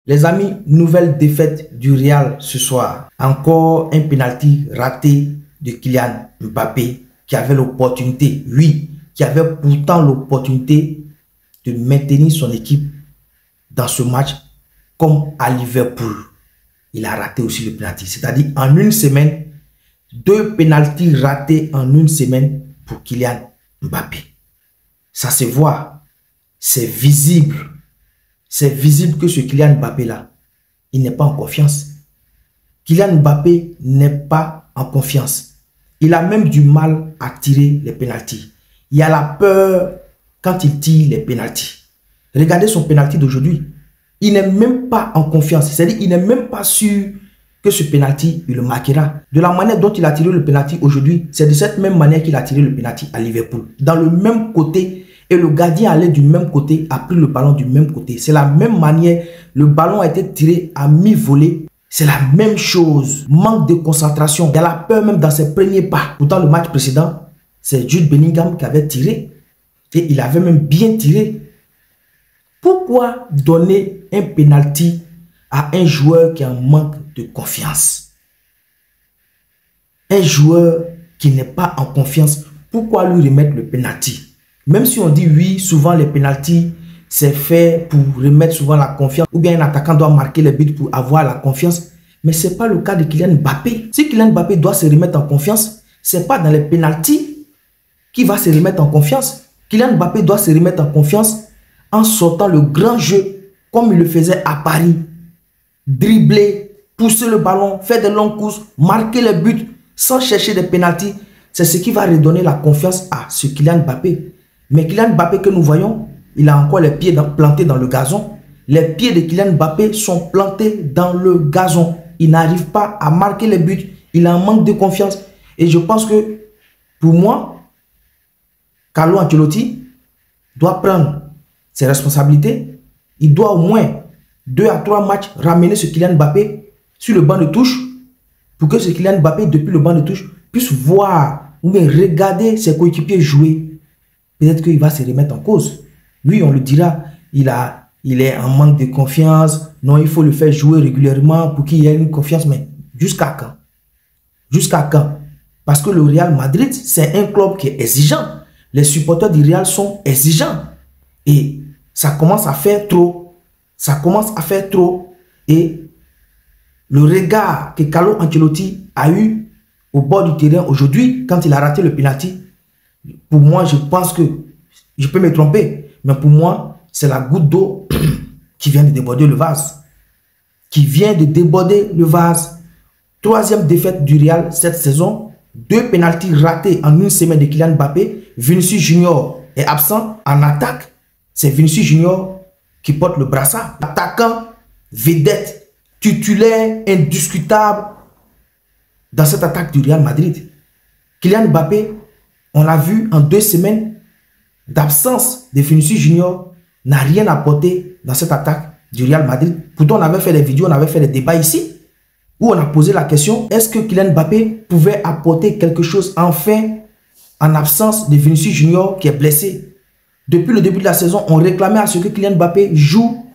Les amis, nouvelle défaite du Real ce soir. Encore un penalty raté de Kylian Mbappé qui avait l'opportunité, oui, qui avait pourtant l'opportunité de maintenir son équipe dans ce match comme à Liverpool. Il a raté aussi le penalty. C'est-à-dire en une semaine, 2 penaltys ratés en une semaine pour Kylian Mbappé. Ça se voit, c'est visible. C'est visible que ce Kylian Mbappé-là, il n'est pas en confiance. Kylian Mbappé n'est pas en confiance. Il a même du mal à tirer les pénaltys. Il a la peur quand il tire les pénaltys. Regardez son pénalty d'aujourd'hui. Il n'est même pas en confiance. C'est-à-dire qu'il n'est même pas sûr que ce pénalty, il le marquera. De la manière dont il a tiré le pénalty aujourd'hui, c'est de cette même manière qu'il a tiré le pénalty à Liverpool. Dans le même côté. Et le gardien allait du même côté, a pris le ballon du même côté. C'est la même manière. Le ballon a été tiré à mi-volée. C'est la même chose. Manque de concentration. Il y a la peur même dans ses premiers pas. Pourtant, le match précédent, c'est Jude Bellingham qui avait tiré. Et il avait même bien tiré. Pourquoi donner un penalty à un joueur qui a un manque de confiance? Un joueur qui n'est pas en confiance, pourquoi lui remettre le penalty? Même si on dit oui, souvent les pénaltys, c'est fait pour remettre souvent la confiance. Ou bien un attaquant doit marquer les buts pour avoir la confiance. Mais ce n'est pas le cas de Kylian Mbappé. Si Kylian Mbappé doit se remettre en confiance, ce n'est pas dans les pénaltys qu'il va se remettre en confiance. Kylian Mbappé doit se remettre en confiance en sortant le grand jeu comme il le faisait à Paris. Dribbler, pousser le ballon, faire des longues courses, marquer les buts sans chercher des pénaltys. C'est ce qui va redonner la confiance à ce Kylian Mbappé. Mais Kylian Mbappé que nous voyons, il a encore les pieds plantés dans le gazon. Les pieds de Kylian Mbappé sont plantés dans le gazon. Il n'arrive pas à marquer les buts. Il a un manque de confiance. Et je pense que, pour moi, Carlo Ancelotti doit prendre ses responsabilités. Il doit au moins 2 à 3 matchs ramener ce Kylian Mbappé sur le banc de touche pour que ce Kylian Mbappé, depuis le banc de touche, puisse voir ou bien regarder ses coéquipiers jouer. Peut-être qu'il va se remettre en cause. Lui, on le dira, il est en manque de confiance. Non, il faut le faire jouer régulièrement pour qu'il ait une confiance. Mais jusqu'à quand? Jusqu'à quand? Parce que le Real Madrid, c'est un club qui est exigeant. Les supporters du Real sont exigeants. Et ça commence à faire trop. Ça commence à faire trop. Et le regard que Carlo Ancelotti a eu au bord du terrain aujourd'hui, quand il a raté le penalty, pour moi, je pense que, je peux me tromper, mais pour moi, c'est la goutte d'eau qui vient de déborder le vase. Qui vient de déborder le vase. 3e défaite du Real cette saison. 2 pénaltys ratés en une semaine de Kylian Mbappé. Vinicius Junior est absent en attaque. C'est Vinicius Junior qui porte le brassard. Attaquant, vedette, titulaire, indiscutable dans cette attaque du Real Madrid. Kylian Mbappé, on l'a vu en 2 semaines d'absence de Vinicius Junior, n'a rien apporté dans cette attaque du Real Madrid. Pourtant, on avait fait des vidéos, on avait fait des débats ici, où on a posé la question, est-ce que Kylian Mbappé pouvait apporter quelque chose enfin en absence de Vinicius Junior qui est blessé? Depuis le début de la saison, on réclamait à ce que Kylian Mbappé joue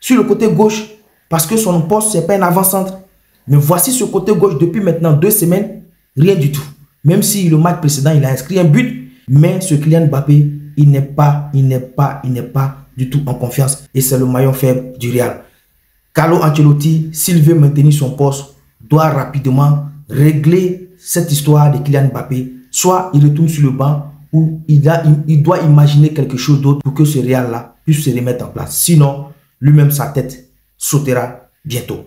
sur le côté gauche, parce que son poste, ce n'est pas un avant-centre. Mais voici ce côté gauche depuis maintenant 2 semaines, rien du tout. Même si le match précédent, il a inscrit un but, mais ce Kylian Mbappé, il n'est pas du tout en confiance. Et c'est le maillon faible du Real. Carlo Ancelotti, s'il veut maintenir son poste, doit rapidement régler cette histoire de Kylian Mbappé. Soit il retourne sur le banc, ou il doit imaginer quelque chose d'autre pour que ce Real-là puisse se remettre en place. Sinon, lui-même, sa tête sautera bientôt.